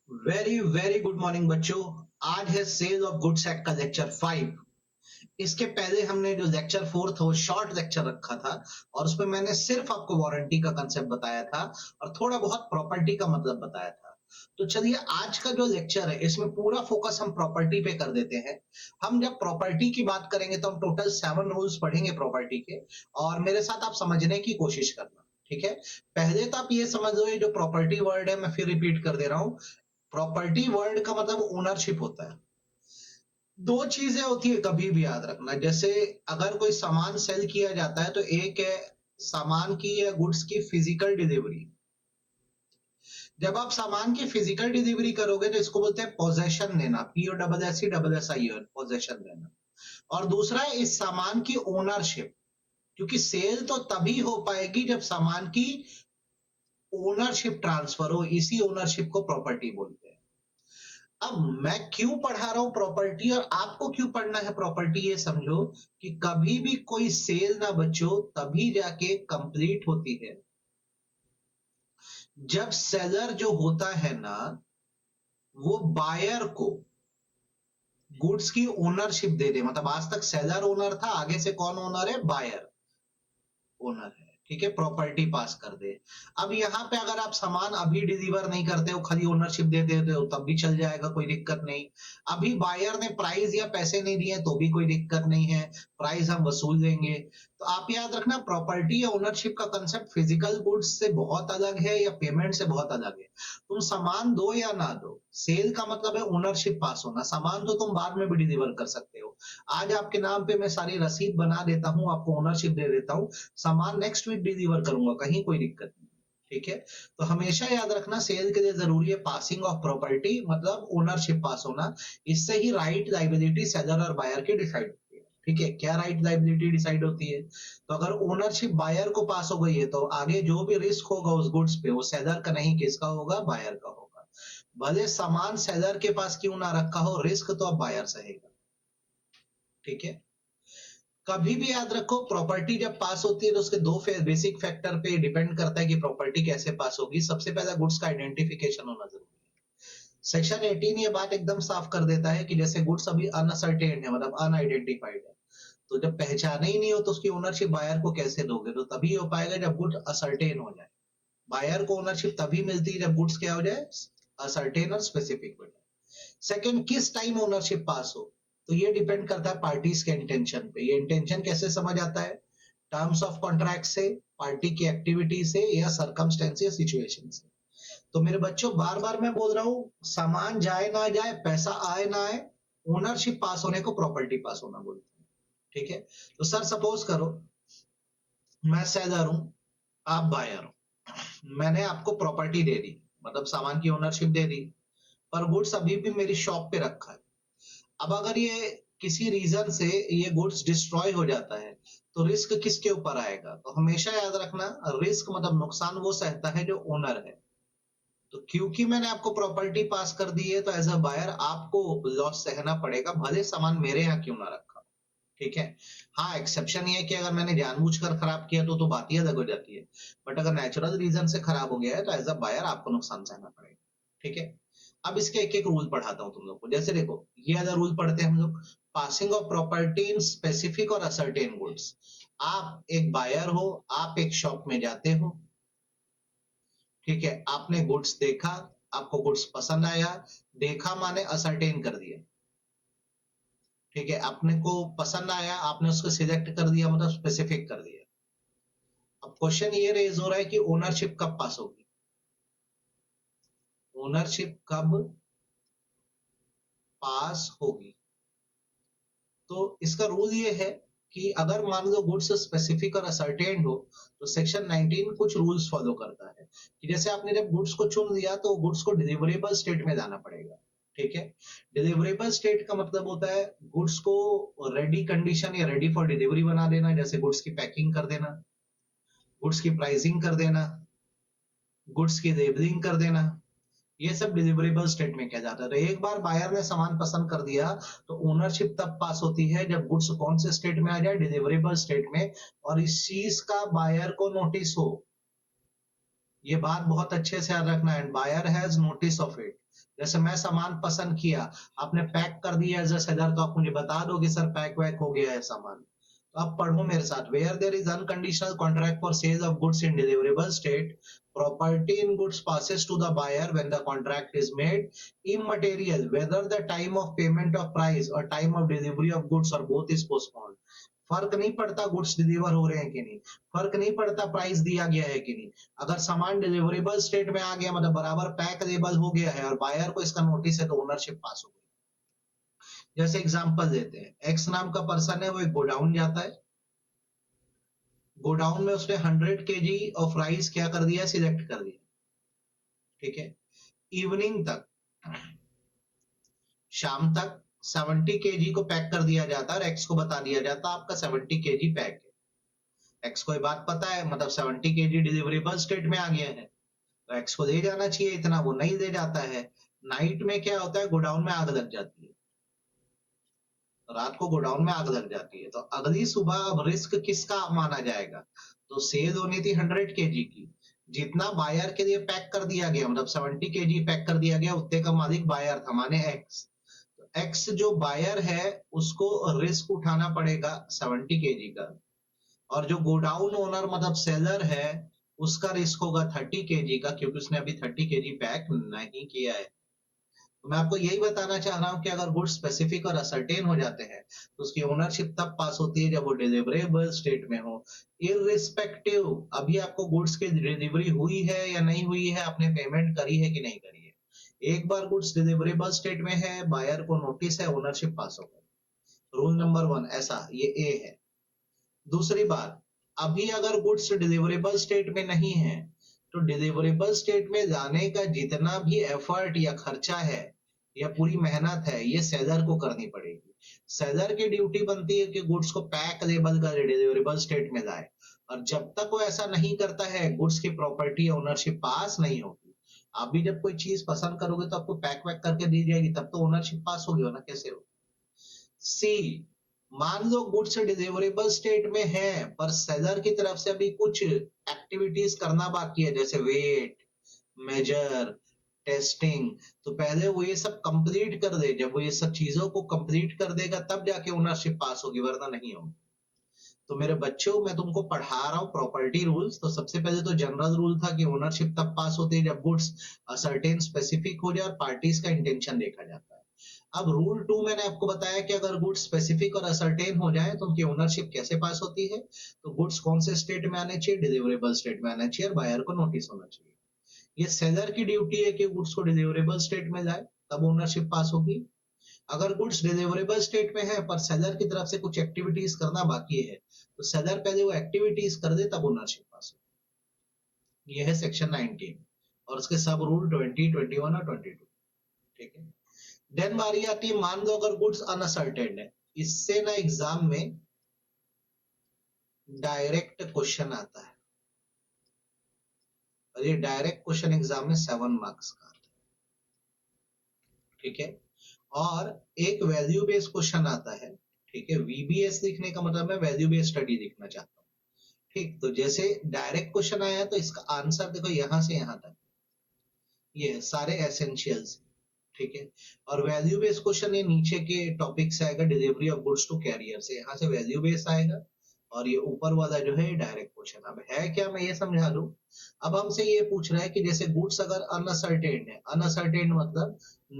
Very very good morning बच्चों। आज है सेल ऑफ गुड्स एक्ट का लेक्चर 5। इसके पहले हमने जो लेक्चर 4 था वो शॉर्ट लेक्चर रखा था और उसमें मैंने सिर्फ आपको वारंटी का कंसेप्ट बताया था और थोड़ा बहुत प्रॉपर्टी का मतलब बताया था। तो चलिए आज का जो लेक्चर है इसमें पूरा फोकस हम प्रॉपर्टी पे कर देते हैं। हम जब प्रॉपर्टी की बात करेंगे तो हम टोटल 7 रूल्स पढ़ेंगे प्रॉपर्टी के और मेरे साथ आप समझने की कोशिश करना। ठीक है, पहले तो आप ये समझ लो ये जो प्रॉपर्टी वर्ड है मैं फिर रिपीट कर दे रहा हूँ। प्रॉपर्टी वर्ड का मतलब ओनरशिप होता है। दो चीजें होती है कभी भी याद रखना, जैसे अगर कोई सामान सेल किया जाता है तो एक है सामान की या गुड्स की फिजिकल डिलीवरी। जब आप सामान की फिजिकल डिलीवरी करोगे तो इसको बोलते हैं पोजेशन लेना, POSSESSION पोजेशन लेना। और दूसरा है इस सामान की ओनरशिप, क्योंकि सेल तो तभी हो पाएगी जब सामान की ओनरशिप ट्रांसफर हो, इसी ओनरशिप को प्रॉपर्टी बोलते हैं। अब मैं क्यों पढ़ा रहा हूं प्रॉपर्टी और आपको क्यों पढ़ना है प्रॉपर्टी, ये समझो कि कभी भी कोई सेल ना बच्चों तभी जाके कंप्लीट होती है जब सेलर जो होता है ना वो बायर को गुड्स की ओनरशिप दे दे। मतलब आज तक सेलर ओनर था, आगे से कौन ओनर है? बायर ओनर है। ठीक है, प्रॉपर्टी पास कर दे। अब यहाँ पे अगर आप सामान अभी डिलीवर नहीं करते हो, खाली ओनरशिप दे देते हो तब भी चल जाएगा, कोई दिक्कत नहीं। अभी बायर ने प्राइस या पैसे नहीं दिए तो भी कोई दिक्कत नहीं है, प्राइस हम वसूल लेंगे। तो आप याद रखना प्रॉपर्टी या ओनरशिप का कंसेप्ट फिजिकल गुड्स से बहुत अलग है या पेमेंट से बहुत अलग है। तुम सामान दो या ना दो, सेल का मतलब है ओनरशिप पास होना। सामान तो तुम बाद में भी डिलीवर कर सकते हो। आज आपके नाम पे मैं सारी रसीद बना देता हूँ, आपको ओनरशिप दे देता हूँ, सामान नेक्स्ट वीक डिलीवर करूंगा, कहीं कोई दिक्कत नहीं। ठीक है, तो हमेशा याद रखना सेल के लिए जरूरी है पासिंग ऑफ प्रॉपर्टी, मतलब ओनरशिप पास होना। इससे ही राइट लाइबिलिटी सेलर और बायर की डिसाइड होती है। ठीक है, क्या राइट लाइबिलिटी डिसाइड होती है? तो अगर ओनरशिप बायर को पास हो गई है तो आगे जो भी रिस्क होगा उस गुड्स पे वो सेलर का नहीं, किसका होगा? बायर का होगा। भले सामान सेलर के पास क्यों ना रखा हो, रिस्क तो अब बायर सहेगा। ठीक है, कभी भी याद रखो प्रॉपर्टी जब पास होती है तो उसके दो बेसिक फैक्टर पे डिपेंड करता है कि प्रॉपर्टी कैसे पास होगी। सबसे पहला गुड्स का आइडेंटिफिकेशन होना जरूरी है। सेक्शन 18 ये बात एकदम साफ कर देता है कि जैसे गुड्स अभी अनसर्टेन है, मतलब अनआइडेंटिफाइड है, तो जब पहचाने ही नहीं हो तो उसकी ओनरशिप बायर को कैसे दोगे? तो तभी हो पाएगा जब गुड्स असर्टेन हो जाए। बायर को ओनरशिप तभी मिलती है जब गुड्स क्या हो जाए? असर्टेन और स्पेसिफिक हो जाए। सेकंड, किस टाइम ओनरशिप पास हो? तो ये डिपेंड करता है पार्टीज के इंटेंशन पे। ये इंटेंशन कैसे समझ आता है? टर्म्स ऑफ कॉन्ट्रैक्ट से, पार्टी की एक्टिविटी से, या सरकमस्टेंस या सिचुएशन से। तो मेरे बच्चों बार बार मैं बोल रहा हूं, सामान जाए ना जाए, पैसा आए ना आए, ओनरशिप पास होने को प्रॉपर्टी पास होना बोलते हैं। ठीक है, तो सर सपोज करो मैं सेलर हूं, आप बायर हो, मैंने आपको प्रॉपर्टी दे दी, मतलब सामान की ओनरशिप दे दी, पर गुड्स अभी भी मेरी शॉप पे रखा है। अब अगर ये किसी रीजन से ये गुड्स डिस्ट्रॉय हो जाता है तो रिस्क किसके ऊपर आएगा? तो हमेशा याद रखना रिस्क मतलब नुकसान वो सहता है जो ओनर है। तो क्योंकि मैंने आपको प्रॉपर्टी पास कर दी है तो एज अ बायर आपको लॉस सहना पड़ेगा, भले सामान मेरे यहाँ क्यों ना रखा। ठीक है, हाँ एक्सेप्शन ये है कि अगर मैंने जानबूझकर खराब किया तो बात ही अलग हो जाती है, बट अगर नेचुरल रीजन से खराब हो गया है तो एज अ बायर आपको नुकसान सहना पड़ेगा। ठीक है, अब इसके एक एक रूल पढ़ाता हूं तुम लोग को। जैसे देखो ये अदर रूल पढ़ते हैं हम लोग। Passing of property in specific और असर्टेन गुड्स। आप एक बायर हो, आप एक शॉप में जाते हो, ठीक है, आपने गुड्स देखा, आपको गुड्स पसंद आया, देखा माने असर्टेन कर दिया। ठीक है, आपने को पसंद आया, आपने उसको सिलेक्ट कर दिया, मतलब स्पेसिफिक कर दिया। अब क्वेश्चन ये रेज हो रहा है कि ओनरशिप कब पास होगी? ओनरशिप कब पास होगी? तो इसका रूल ये है कि अगर मान लो गुड्स स्पेसिफिक और असर्टेन्ड हो तो सेक्शन 19 कुछ रूल्स फॉलो करता है कि जैसे आपने जब गुड्स को चुन लिया तो गुड्स को डिलीवरेबल स्टेट में लाना पड़ेगा। ठीक है, डिलीवरेबल स्टेट का मतलब होता है गुड्स को रेडी कंडीशन या रेडी फॉर डिलीवरी बना देना, जैसे गुड्स की पैकिंग कर देना, गुड्स की प्राइसिंग कर देना, गुड्स की लेबलिंग कर देना, ये सब डिलीवरेबल स्टेट में किया जाता है। तो एक बार बायर ने सामान पसंद कर दिया तो ओनरशिप तब पास होती है जब गुड्स कौन से स्टेट में आ जाए? डिलीवरेबल स्टेट में, और इस चीज का बायर को नोटिस हो। ये बात बहुत अच्छे से याद रखना है, buyer has notice of it. जैसे मैं सामान पसंद किया, आपने पैक कर दिया एज अ सेलर, तो आप मुझे बता दो कि सर पैक वैक हो गया है सामान। तो आप पढ़ो मेरे साथ, where there is unconditional contract for sale of goods in deliverable state, property in goods passes to the buyer when the contract is made immaterial whether the time of payment of price or time of delivery of goods or both is postponed। फर्क नहीं पड़ता goods deliver हो रहे हैं कि नहीं, फर्क नहीं पड़ता प्राइस दिया गया है कि नहीं, अगर सामान डिलीवरेबल स्टेट में आ गया मतलब बराबर पैक लेबल हो गया है और बायर को इसका नोटिस है तो ओनरशिप पास हो गई। जैसे एग्जांपल देते हैं, एक्स नाम का पर्सन है, वो एक गोडाउन जाता है, गोडाउन में उसने 100 केजी ऑफ राइस क्या कर दिया, सिलेक्ट कर दिया, ठीक है। इवनिंग तक, शाम तक 70 केजी को पैक कर दिया जाता है और एक्स को बता दिया जाता है आपका 70 केजी पैक है। एक्स को ये बात पता है, मतलब 70 केजी डिलीवरेबल स्टेट में आ गया है, तो एक्स को दे जाना चाहिए इतना, वो नहीं दे जाता है। नाइट में क्या होता है, गोडाउन में आग लग जाती है, रात को गोडाउन में आग लग जाती है, तो अगली सुबह अब रिस्क किसका माना जाएगा, तो सेल होनी थी 100 केजी की, जितना बायर के लिए पैक कर दिया गया मतलब 70 केजी पैक कर दिया गया, उतने का मालिक बायर था, माने एक्स। एक्स जो बायर है उसको रिस्क उठाना पड़ेगा 70 केजी का, और जो गोडाउन ओनर मतलब सेलर है उसका रिस्क होगा 30 केजी का, क्योंकि उसने अभी 30 केजी पैक नहीं किया है। तो मैं आपको यही बताना चाह रहा हूं कि अगर गुड्स स्पेसिफिक और असर्टेन हो जाते हैं तो उसकी ओनरशिप तब पास होती है जब वो डिलीवरेबल स्टेट में हो, इररिस्पेक्टिव अभी आपको गुड्स की डिलीवरी हुई है या नहीं हुई है, आपने पेमेंट करी है कि नहीं करी है। एक बार गुड्स डिलीवरेबल स्टेट में है, बायर को नोटिस है, ओनरशिप पास हो गई। रूल नंबर 1 ऐसा, ये ए है। दूसरी बात, अभी अगर गुड्स डिलीवरेबल स्टेट में नहीं है तो डिलीवरेबल स्टेट में जाने का जितना भी एफर्ट या खर्चा है या पूरी मेहनत है ये सेलर को करनी पड़ेगी। सेलर की ड्यूटी बनती है कि गुड्स को पैक लेबल कर डिलीवरेबल स्टेट में लाए, और जब तक वो ऐसा नहीं करता है गुड्स की प्रॉपर्टी ओनरशिप पास नहीं होगी। आप भी जब कोई चीज पसंद करोगे तो आपको पैक वैक करके दी जाएगी, तब तो ओनरशिप पास होगी ना, कैसे होगी। सी, मान लो गुड्स डिलीवरेबल स्टेट में है पर सेलर की तरफ से अभी कुछ एक्टिविटीज करना बाकी है, जैसे वेट, मेजर, टेस्टिंग, तो पहले वो ये सब कंप्लीट कर दे, जब वो ये सब चीजों को कंप्लीट कर देगा तब जाके ओनरशिप पास होगी, वरना नहीं होगी। तो मेरे बच्चों, मैं तुमको पढ़ा रहा हूँ प्रॉपर्टी रूल्स, तो सबसे पहले तो जनरल रूल था कि ओनरशिप तब पास होती है जब गुड्स सर्टेन स्पेसिफिक हो जाए और पार्टीज का इंटेंशन देखा जाता है। अब रूल 2 मैंने आपको बताया कि अगर गुड्स स्पेसिफिक और असर्टेन हो जाए तो उनकी ओनरशिप कैसे पास होती है, तो गुड्स कौन से स्टेट में आने चाहिए, डिलीवरेबल स्टेट में आना चाहिए और बायर को नोटिस होना चाहिए। ये सेलर की ड्यूटी है कि गुड्स को डिलीवरेबल स्टेट में लाए, तब ओनरशिप पास होगी। अगर गुड्स डिलीवरेबल स्टेट में है पर सेलर की तरफ से कुछ एक्टिविटीज करना बाकी है तो सेलर पहले वो एक्टिविटीज कर दे तब ओनरशिप पास हो। ये है सेक्शन 19 और उसके सब रूल 20, 21 और 22, ठीक है। देन बारी आती है, मान लो अगर गुड्स अनसर्टेन है, इससे ना एग्जाम में डायरेक्ट क्वेश्चन आता है, और ये डायरेक्ट क्वेश्चन एग्जाम में 7 मार्क्स का आता है, ठीक है। और एक वैल्यू बेस्ड क्वेश्चन आता है, ठीक है। वीबीएस लिखने का मतलब मैं वैल्यू बेस्ड स्टडी लिखना चाहता हूँ, ठीक। तो जैसे डायरेक्ट क्वेश्चन आया तो इसका आंसर देखो यहां से यहां तक, ये सारे एसेंशियल्स, ठीक है। और वैल्यू बेस्ड क्वेश्चन ये नीचे के टॉपिक से आएगा, delivery of goods to carrier से, यहाँ से वैल्यू बेस्ड आएगा, और ये ऊपर वाला जो है डायरेक्ट क्वेश्चन। अब है क्या, मैं ये समझा दूं। अब हमसे ये पूछ रहा है कि जैसे गुड्स अगर अनसर्टेन है, अनसर्टेन मतलब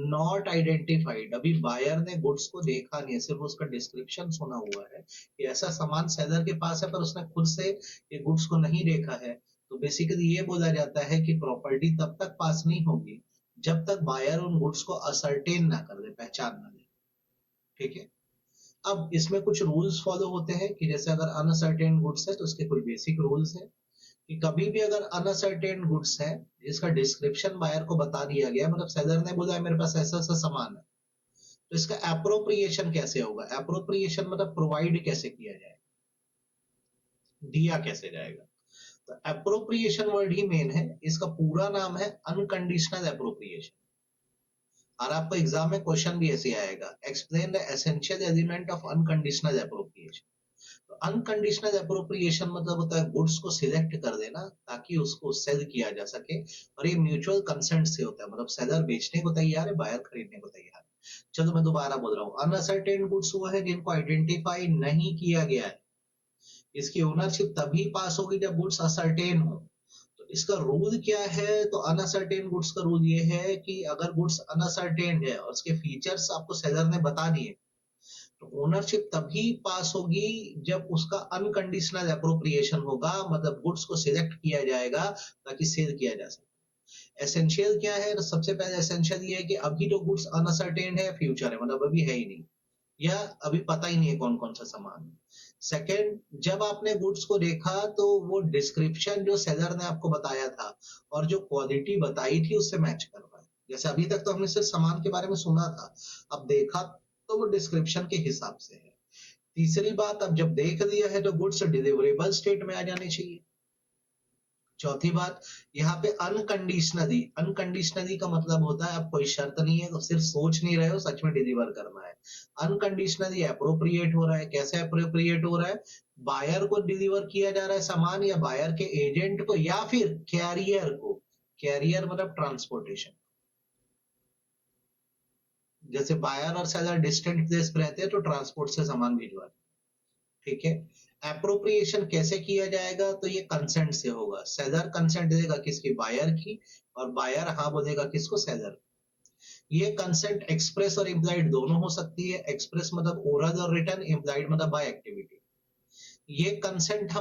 नॉट आइडेंटिफाइड, अभी बायर ने गुड्स को देखा नहीं है, सिर्फ उसका डिस्क्रिप्शन सुना हुआ है कि ऐसा सामान सेलर के पास है, पर उसने खुद से ये गुड्स को नहीं देखा है, तो बेसिकली ये बोला जाता है कि प्रॉपर्टी तब तक पास नहीं होगी जब तक बायर उन गुड्स को असर्टेन ना कर दे, पहचान ना ले, ठीक है। अब इसमें कुछ रूल्स फॉलो होते हैं कि जैसे अगर अनसर्टेन गुड्स है तो उसके कुछ बेसिक रूल्स है कि कभी भी अगर अनसर्टेन गुड्स है जिसका डिस्क्रिप्शन बायर को बता दिया गया, मतलब सेलर ने बोला है मेरे पास ऐसा ऐसा सामान है, तो इसका एप्रोप्रिएशन कैसे होगा, एप्रोप्रिएशन मतलब प्रोवाइड कैसे किया जाएगा, दिया कैसे जाएगा। तो एप्रोप्रिएशन वर्ड ही मेन है, इसका पूरा नाम है अनकंडीशनल एप्रोप्रिएशन। और आपको एग्जाम में क्वेश्चन भी ऐसे आएगा, explain the essential element of unconditional appropriation. तो अनकंडीशनल अप्रोप्रिएशन मतलब होता है गुड्स को सिलेक्ट कर देना ताकि उसको सेल किया जा सके, और ये म्यूचुअल कंसेंट से होता है, मतलब सेलर बेचने को तैयार है, बायर खरीदने को तैयार है। चलो मैं दोबारा बोल रहा हूँ, अनअसर्टेन गुड्स वो है जिनको आइडेंटिफाई नहीं किया गया है, इसकी ओनरशिप तभी पास होगी जब गुड्स असर्टेन हो। तो इसका रूल क्या है, तो अनअसर्टेन गुड्स का रूल ये है कि अगर गुड्स अनअसर्टेन है और उसके फीचर्स आपको सेलर ने बता दिए, तो ओनरशिप तभी पास होगी जब उसका अनकंडीशनल अप्रोप्रिएशन होगा, मतलब गुड्स को सिलेक्ट किया जाएगा ताकि सेल किया जा सके। एसेंशियल क्या है, तो सबसे पहले एसेंशियल ये है कि अभी जो गुड्स अनअसर्टेन है, फ्यूचर है, मतलब अभी है ही नहीं, या अभी पता ही नहीं है कौन कौन सा सामान है। सेकेंड, जब आपने गुड्स को देखा तो वो डिस्क्रिप्शन जो सेलर ने आपको बताया था और जो क्वालिटी बताई थी उससे मैच कर रहा है। जैसे अभी तक तो हमने सिर्फ सामान के बारे में सुना था, अब देखा तो वो डिस्क्रिप्शन के हिसाब से है। तीसरी बात, अब जब देख लिया है तो गुड्स डिलीवरेबल स्टेट में आ जाने चाहिए। चौथी बात, यहाँ पे अनकंडीशनली, अनकंडीशनली का मतलब होता है अब कोई शर्त नहीं है, तो सिर्फ सोच नहीं रहे हो, सच में डिलीवर करना है। अनकंडीशनली अप्रोप्रिएट हो रहा है, कैसे अप्रोप्रिएट हो रहा है, बायर को डिलीवर किया जा रहा है सामान, या बायर के एजेंट को, या फिर कैरियर को। कैरियर मतलब ट्रांसपोर्टेशन, जैसे बायर और सेलर डिस्टेंट प्लेस पे रहते हैं तो ट्रांसपोर्ट से सामान भिजवा, ठीक है। एप्रोप्रिएशन कैसे किया जाएगा, तो ये कंसेंट से होगा, सेलर कंसेंट देगा किसकी, बायर की, और बायर हाँ बोलेगा किसको, सेलर। ये कंसेंट एक्सप्रेस और इम्प्लाइड दोनों हो सकती है, एक्सप्रेस मतलब ओरल और रिटन, इम्प्लाइड मतलब बाय एक्टिविटी। ये कंसेंट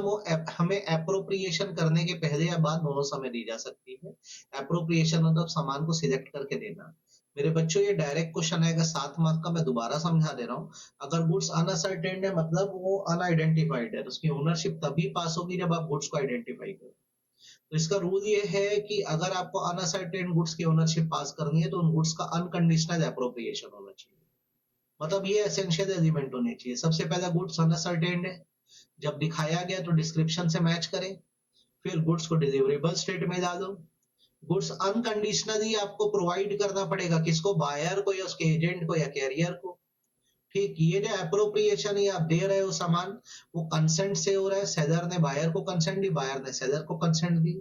हमें एप्रोप्रिएशन करने के पहले या बाद दोनों समय दी जा सकती है। एप्रोप्रिएशन मतलब सामान को सिलेक्ट करके देना। मेरे बच्चों ये डायरेक्ट क्वेश्चन आएगा 7 मार्क का, मैं दोबारा समझा दे रहा हूँ। अगर गुड्स अनअसर्टेन्ड है मतलब वो अनआइडेंटिफाइड है, तो उसकी ओनरशिप तभी पास होगी जब आप गुड्स को आइडेंटिफाई करो। तो इसका रूल ये है कि अगर आपको अनअसर्टेन गुड्स की ओनरशिप पास करनी है तो उन गुड्स का अनकंडीशनल एप्रोप्रिएशन होना चाहिए। मतलब ये एसेंशियल एलिमेंट होने चाहिए। सबसे पहला गुड्स अनअसर्टेन है, जब दिखाया गया तो डिस्क्रिप्शन से मैच करें, फिर गुड्स को डिलीवरेबल स्टेट में डालो। गुड्स अनकंडीशनली आपको प्रोवाइड करना पड़ेगा, किसको, बायर को या उसके एजेंट को या कैरियर को। ठीक, ये जो एप्रोप्रिएशन ये आप दे रहे हो सामान, वो कंसेंट से हो रहा है, सेलर ने बायर को कंसेंट दी, बायर ने सेलर को कंसेंट दी।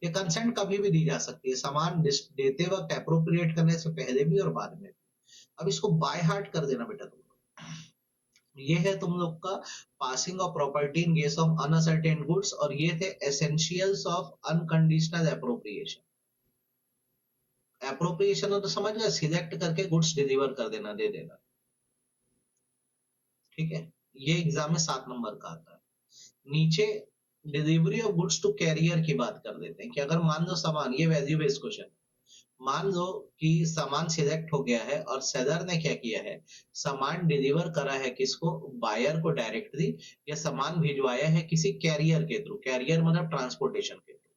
ये कंसेंट कभी भी दी जा सकती है, सामान देते वक्त एप्रोप्रिएट करने से पहले भी और बाद में भी। अब इसको बाय हार्ट कर देना बेटा तुम लोग। ये है तुम लोग का passing of property in case of uncertain goods, और ये थे essentials of unconditional appropriation. Appropriation हो तो समझ गया, सिलेक्ट करके गुड्स डिलीवर कर देना, दे देना, ठीक है। ये एग्जाम में 7 नंबर का आता है। नीचे delivery of goods to carrier की बात कर लेते हैं कि अगर मान लो सामान, ये वैल्यू बेस्ड क्वेश्चन है, मान लो कि सामान सिलेक्ट हो गया है और सेलर ने क्या किया है, सामान डिलीवर करा है किसको, बायर को डायरेक्टली, या सामान भिजवाया है किसी कैरियर के थ्रू, कैरियर मतलब ट्रांसपोर्टेशन के थ्रू,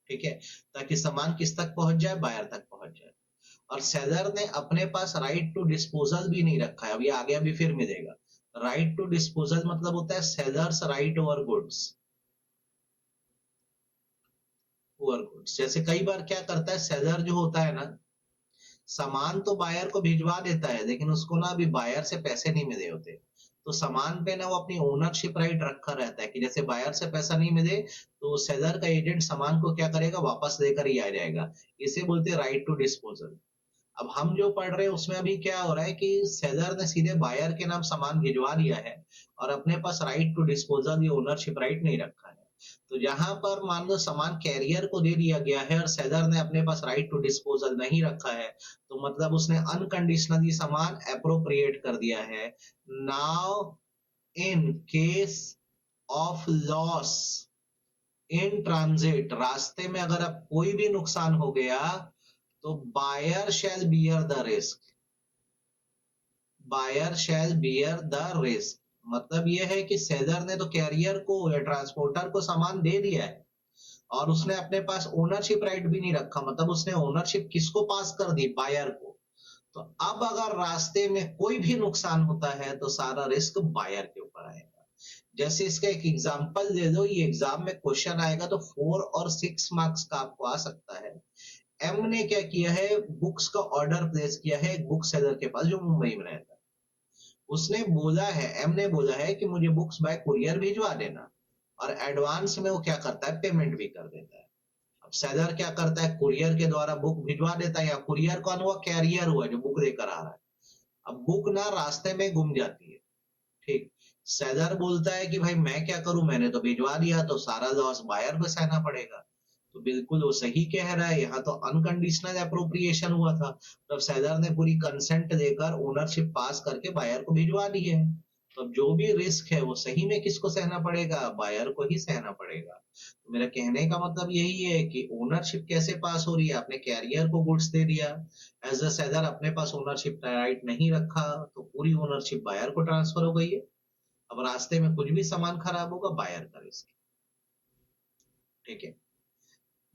ठीक है, ताकि सामान किस तक पहुंच जाए, बायर तक पहुंच जाए। और सेलर ने अपने पास राइट टू डिस्पोजल भी नहीं रखा है, अब ये आगे अभी फिर मिलेगा। राइट टू डिस्पोजल मतलब होता है sellers right over goods, over goods. जैसे कई बार क्या करता है सेलर जो होता है ना, सामान तो बायर को भिजवा देता है लेकिन उसको ना अभी बायर से पैसे नहीं मिले होते, तो सामान पे ना वो अपनी ओनरशिप राइट रखा रहता है कि जैसे बायर से पैसा नहीं मिले तो सेलर का एजेंट सामान को क्या करेगा, वापस लेकर ही आ जाएगा। इसे बोलते हैं राइट टू डिस्पोजल। अब हम जो पढ़ रहे हैं उसमें अभी क्या हो रहा है कि सेलर ने सीधे बायर के नाम सामान भिजवा दिया है और अपने पास राइट टू डिस्पोजल या ओनरशिप राइट नहीं रखा है। तो जहां पर मान लो सामान कैरियर को दे दिया गया है और सेलर ने अपने पास राइट टू डिस्पोजल नहीं रखा है, तो मतलब उसने अनकंडीशनली सामान अप्रोप्रिएट कर दिया है। Now in case of loss in transit, रास्ते में अगर अब कोई भी नुकसान हो गया तो buyer shall bear the risk, buyer shall bear the risk. मतलब यह है कि सेलर ने तो कैरियर को या ट्रांसपोर्टर को सामान दे दिया है और उसने अपने पास ओनरशिप राइट भी नहीं रखा, मतलब उसने ओनरशिप किसको पास कर दी, बायर को। तो अब अगर रास्ते में कोई भी नुकसान होता है तो सारा रिस्क बायर के ऊपर आएगा। जैसे इसका एक एग्जांपल दे दो, ये एग्जाम में क्वेश्चन आएगा तो 4 और 6 मार्क्स का आपको आ सकता है। एम ने क्या किया है, बुक्स का ऑर्डर प्लेस किया है एक बुक सेलर के पास जो मुंबई में रहता है। उसने बोला है, एम ने बोला है कि मुझे बुक्स बाय कुरियर भिजवा देना, और एडवांस में वो क्या करता है, पेमेंट भी कर देता है। अब सेलर क्या करता है, कुरियर के द्वारा बुक भिजवा देता है, या कुरियर कौन हुआ, कैरियर हुआ जो बुक लेकर आ रहा है। अब बुक ना रास्ते में गुम जाती है, ठीक, सेलर बोलता है कि भाई मैं क्या करूं, मैंने तो भिजवा दिया, तो सारा लॉस बायर को सहना पड़ेगा। तो बिल्कुल वो सही कह रहा है, यहाँ तो अनकंडीशनल अप्रोप्रिएशन हुआ था, तब सेलर ने पूरी कंसेंट देकर ओनरशिप पास करके बायर को भिजवा दी है। तो अब जो भी रिस्क है वो सही में किसको सहना पड़ेगा, बायर को ही सहना पड़ेगा। तो मेरा कहने का मतलब यही है कि ओनरशिप कैसे पास हो रही है, आपने कैरियर को गुड्स दे दिया, एज अ सेलर अपने पास ओनरशिप राइट नहीं रखा, तो पूरी ओनरशिप बायर को ट्रांसफर हो गई है। अब रास्ते में कुछ भी सामान खराब होगा, बायर का रिस्क, ठीक है।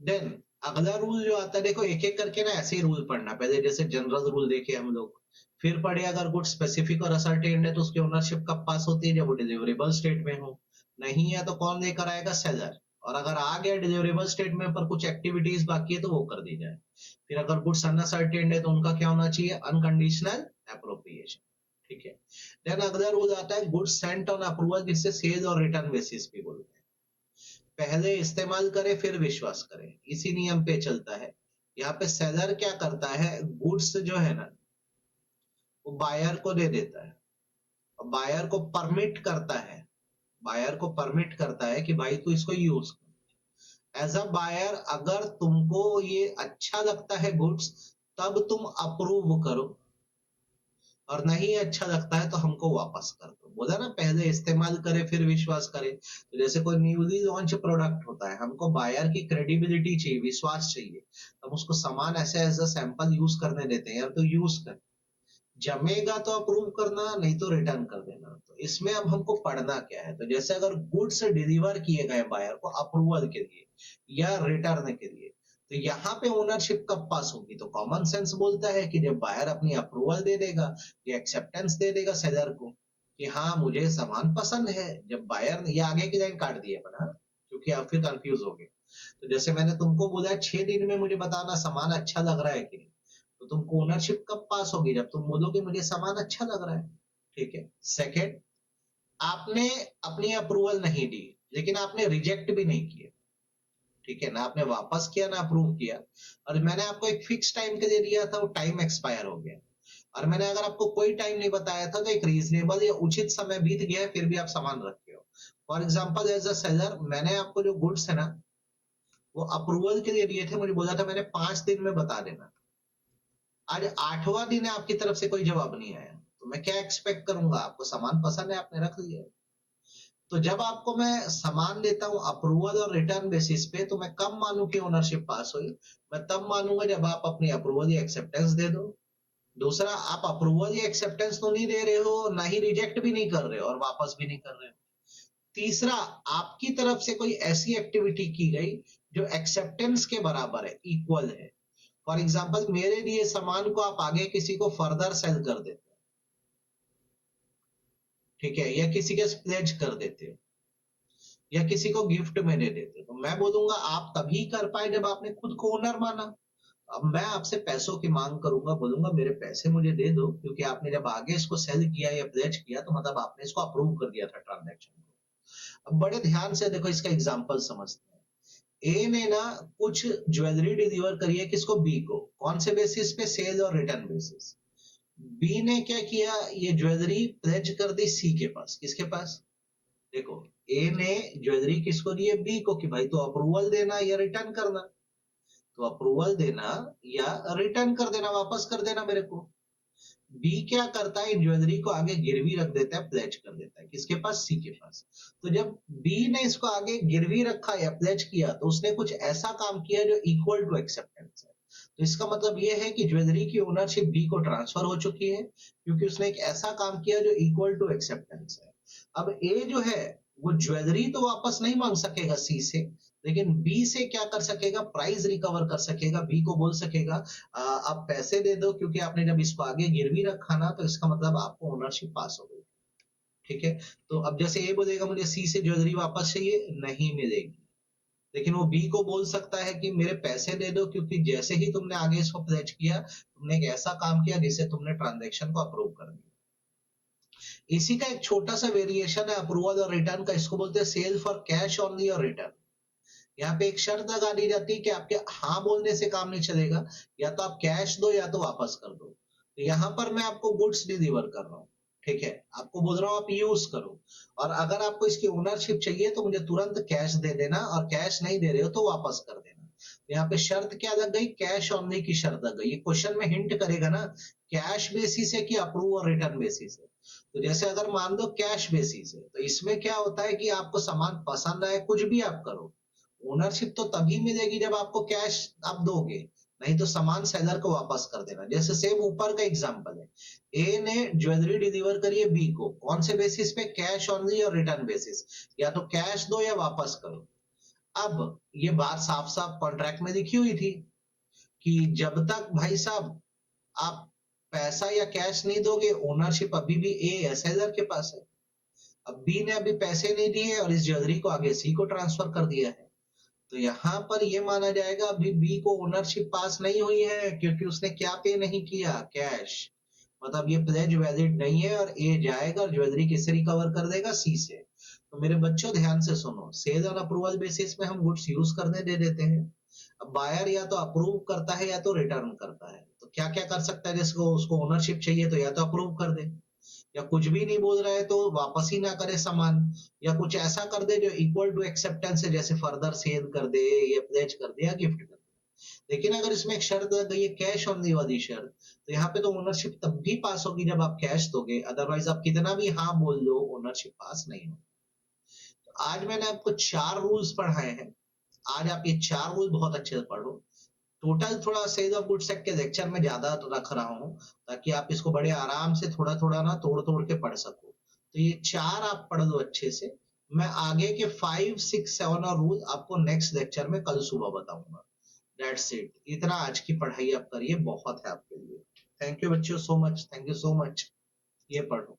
देन अगला रूल जो आता है, देखो एक एक करके ना ऐसे ही रूल पढ़ना, पहले जैसे जनरल रूल देखे हम लोग, फिर पढ़े अगर गुड स्पेसिफिक और असर्टेन्ड है तो उसकी ओनरशिप कब पास होती है, जब वो डिलीवरेबल स्टेट में हो, नहीं है तो कौन लेकर आएगा, सेलर, और अगर आ गया डिलीवरेबल स्टेट में पर कुछ एक्टिविटीज बाकी है तो वो कर दी जाए। फिर अगर गुड्स अनसर्टेन्ड है तो उनका क्या होना चाहिए, अनकंडीशनल एप्रोप्रिएशन, ठीक है। देन अगला रूल आता है गुड्स सेंट ऑन अप्रूवल, जिससे सेल और रिटर्न बेसिस भी बोलते हैं, पहले इस्तेमाल करे फिर विश्वास करे, इसी नियम पे चलता है। यहाँ पे सेलर क्या करता है, गुड्स जो है ना वो बायर को दे देता है, और बायर को परमिट करता है, बायर को परमिट करता है कि भाई तू इसको यूज कर। एज अ बायर अगर तुमको ये अच्छा लगता है गुड्स, तब तुम अप्रूव करो, और नहीं अच्छा लगता है तो हमको वापस कर दो। बोला ना पहले इस्तेमाल करे फिर विश्वास करे, तो जैसे कोई न्यूली लॉन्च प्रोडक्ट होता है, हमको बायर की क्रेडिबिलिटी चाहिए, विश्वास चाहिए, हम उसको सामान ऐसे एज अ सैंपल यूज करने देते हैं, यार तो यूज कर, जमेगा तो अप्रूव करना, नहीं तो रिटर्न कर देना। तो इसमें अब हमको पढ़ना क्या है, तो जैसे अगर गुड्स डिलीवर किए गए बायर को अप्रूवल के लिए या रिटर्न के लिए, तो यहाँ पे ओनरशिप कब पास होगी, तो कॉमन सेंस बोलता है कि जब बायर अपनी अप्रूवल दे देगा या एक्सेप्टेंस दे देगा सेलर को कि हाँ मुझे सामान पसंद है। जब बायर ने, ये आगे की लाइन काट दी है पर, हाँ, क्योंकि आप फिर कंफ्यूज हो गए। तो जैसे मैंने तुमको बोला 6 दिन में मुझे बताना सामान अच्छा लग रहा है कि नहीं, तो तुमको ओनरशिप कब पास होगी, जब तुम बोलोगे मुझे सामान अच्छा लग रहा है, ठीक है। सेकेंड, आपने अपनी अप्रूवल नहीं दी, लेकिन आपने रिजेक्ट भी नहीं किया, ठीक है ना, आपने वापस किया ना अप्रूव किया, और मैंने आपको एक फिक्स टाइम के लिए दिया था, वो टाइम एक्सपायर हो गया, और मैंने अगर आपको कोई टाइम नहीं बताया था तो एक रीजनेबल या उचित समय बीत गया है फिर भी आप सामान रखे हो। For example as a seller, मैंने आपको जो गुड्स है ना वो अप्रूवल के लिए दिए थे, मुझे बोला था मैंने 5 दिन में बता देना, आज 8वां दिन है, आपकी तरफ से कोई जवाब नहीं आया, तो मैं क्या एक्सपेक्ट करूंगा, आपको सामान पसंद है आपने रख लिया। तो जब आपको मैं सामान देता हूं अप्रूवल और रिटर्न बेसिस पे, तो मैं कब मानूं कि ओनरशिप पास हुई, मैं तब मानूंगा जब आप अपनी अप्रूवल या एक्सेप्टेंस दे दो। दूसरा, आप अप्रूवल या एक्सेप्टेंस तो नहीं दे रहे हो, ना ही रिजेक्ट भी नहीं कर रहे हो और वापस भी नहीं कर रहे हो। तीसरा, आपकी तरफ से कोई ऐसी एक्टिविटी की गई जो एक्सेप्टेंस के बराबर है, इक्वल है। फॉर एग्जाम्पल, मेरे लिए सामान को आप आगे किसी को फर्दर सेल कर देते हो, ठीक है, या किसी के प्लेज कर देते हो, या किसी को गिफ्ट में दे देते हो, तो मैं बोलूंगा आप तभी कर पाए जब आपने खुद को ओनर माना। अब मैं आपसे पैसों की मांग करूंगा, बोलूंगा मेरे पैसे मुझे दे दो, क्योंकि आपने जब आगे इसको सेल किया या प्लेज किया तो मतलब आपने इसको अप्रूव कर दिया था ट्रांजैक्शन को। अब बड़े ध्यान से देखो, इसका एग्जांपल समझते हैं। ए ने ना कुछ ज्वेलरी डिलीवर करी है किसको, बी को, कौन से बेसिस पे, सेल और रिटर्न बेसिस। बी ने क्या किया, ये ज्वेलरी प्लेज कर दी सी के पास, किसके पास, देखो, ए ने ज्वेलरी किसको दी है, बी को, कि भाई तो अप्रूवल देना या रिटर्न करना, तो अप्रूवल देना या रिटर्न कर देना, वापस कर देना मेरे को। बी क्या करता है, इन ज्वेलरी को आगे गिरवी रख देता है, प्लेज कर देता है, किसके पास, सी के पास। तो जब बी ने इसको आगे गिरवी रखा या प्लेज किया, तो उसने कुछ ऐसा काम किया जो इक्वल टू एक्सेप्टेंस है। तो इसका मतलब यह है कि ज्वेलरी की ओनरशिप बी को ट्रांसफर हो चुकी है, क्योंकि उसने एक ऐसा काम किया जो इक्वल टू एक्सेप्टेंस है। अब ए जो है वो ज्वेलरी तो वापस नहीं मांग सकेगा सी से, लेकिन बी से क्या कर सकेगा, प्राइस रिकवर कर सकेगा, बी को बोल सकेगा आप पैसे दे दो, क्योंकि आपने जब इसको आगे गिरवी रखा ना, तो इसका मतलब आपको ओनरशिप पास हो गई, ठीक है। तो अब जैसे ए बोलेगा मुझे सी से ज्वेलरी वापस चाहिए, नहीं मिलेगी, लेकिन वो बी को बोल सकता है कि मेरे पैसे दे दो, क्योंकि जैसे ही तुमने आगे इसको प्लेज किया, तुमने एक ऐसा काम किया जिससे तुमने ट्रांजेक्शन को अप्रूव कर दिया। इसी का एक छोटा सा वेरिएशन है अप्रूवल और रिटर्न का, इसको बोलते हैं सेल फॉर कैश ओनली और रिटर्न। यहाँ पे एक शर्त लगा दी जाती है कि आपके हाँ बोलने से काम नहीं चलेगा, या तो आप कैश दो या तो वापस कर दो। तो यहाँ पर मैं आपको गुड्स डिलीवर कर रहा हूँ, ठीक है, आपको बोल रहा हूँ आप यूज करो, और अगर आपको इसकी ओनरशिप चाहिए तो मुझे तुरंत कैश दे देना, और कैश नहीं दे रहे हो तो वापस कर देना। यहाँ पे शर्त क्या लग गई, कैश ऑनली की शर्त लग गई। ये क्वेश्चन में हिंट करेगा ना, कैश बेसिस है कि अप्रूव और रिटर्न बेसिस है। तो जैसे अगर मान लो कैश बेसिस है, तो इसमें क्या होता है कि आपको सामान पसंद आए, कुछ भी आप करो, ओनरशिप तो तभी मिलेगी जब आपको कैश आप दोगे, नहीं तो सामान सेलर को वापस कर देना। जैसे सेम ऊपर का एग्जांपल है, ए ने ज्वेलरी डिलीवर करी है बी को, कौन से बेसिस पे, कैश ऑनली और रिटर्न बेसिस, या तो कैश दो या वापस करो। अब ये बात साफ साफ कॉन्ट्रैक्ट में लिखी हुई थी कि जब तक भाई साहब आप पैसा या कैश नहीं दोगे, ओनरशिप अभी भी ए या सेलर के पास है। अब बी ने अभी पैसे नहीं दिए और इस ज्वेलरी को आगे सी को ट्रांसफर कर दिया है, तो यहाँ पर ये माना जाएगा अभी बी को ओनरशिप पास नहीं हुई है, क्योंकि उसने क्या पे नहीं किया, कैश। मतलब ये प्लेज वैलिड नहीं है, और ए जाएगा और ज्वेलरी किससे रिकवर कर देगा, सी से। तो मेरे बच्चों ध्यान से सुनो, सेल और अप्रूवल बेसिस में हम गुड्स यूज करने दे देते हैं। अब बायर या तो अप्रूव करता है या तो रिटर्न करता है, तो क्या क्या कर सकता है, जिसको उसको ओनरशिप चाहिए तो या तो अप्रूव कर दे, या कुछ भी नहीं बोल रहा है तो वापस ही ना करे सामान, या कुछ ऐसा कर दे जो इक्वल टू एक्सेप्टेंस है, जैसे फर्दर सेल कर दे या प्लेज कर दे या गिफ्ट कर दे। लेकिन अगर इसमें एक शर्त लग गई है, कैश ऑनली वाली शर्त, तो यहाँ पे तो ओनरशिप तब भी पास होगी जब आप कैश दोगे, अदरवाइज आप कितना भी हाँ बोल लो ओनरशिप पास नहीं होगी। तो आज मैंने आपको 4 रूल्स पढ़ाए हैं, आज आप ये 4 रूल बहुत अच्छे से पढ़ो। टोटल थोड़ा सेल ऑफ गुड्स एक्ट के लेक्चर में ज्यादा तो रख रहा हूँ, ताकि आप इसको बड़े आराम से थोड़ा थोड़ा ना तोड़ तोड़ के पढ़ सको। तो ये 4 आप पढ़ लो अच्छे से, मैं आगे के 5, 6, 7 और रूल आपको नेक्स्ट लेक्चर में कल सुबह बताऊंगा। दैट्स इट, इतना आज की पढ़ाई आप करिए, बहुत है आपके लिए। थैंक यू बच्चों, so much, thank you so much. ये पढ़ो।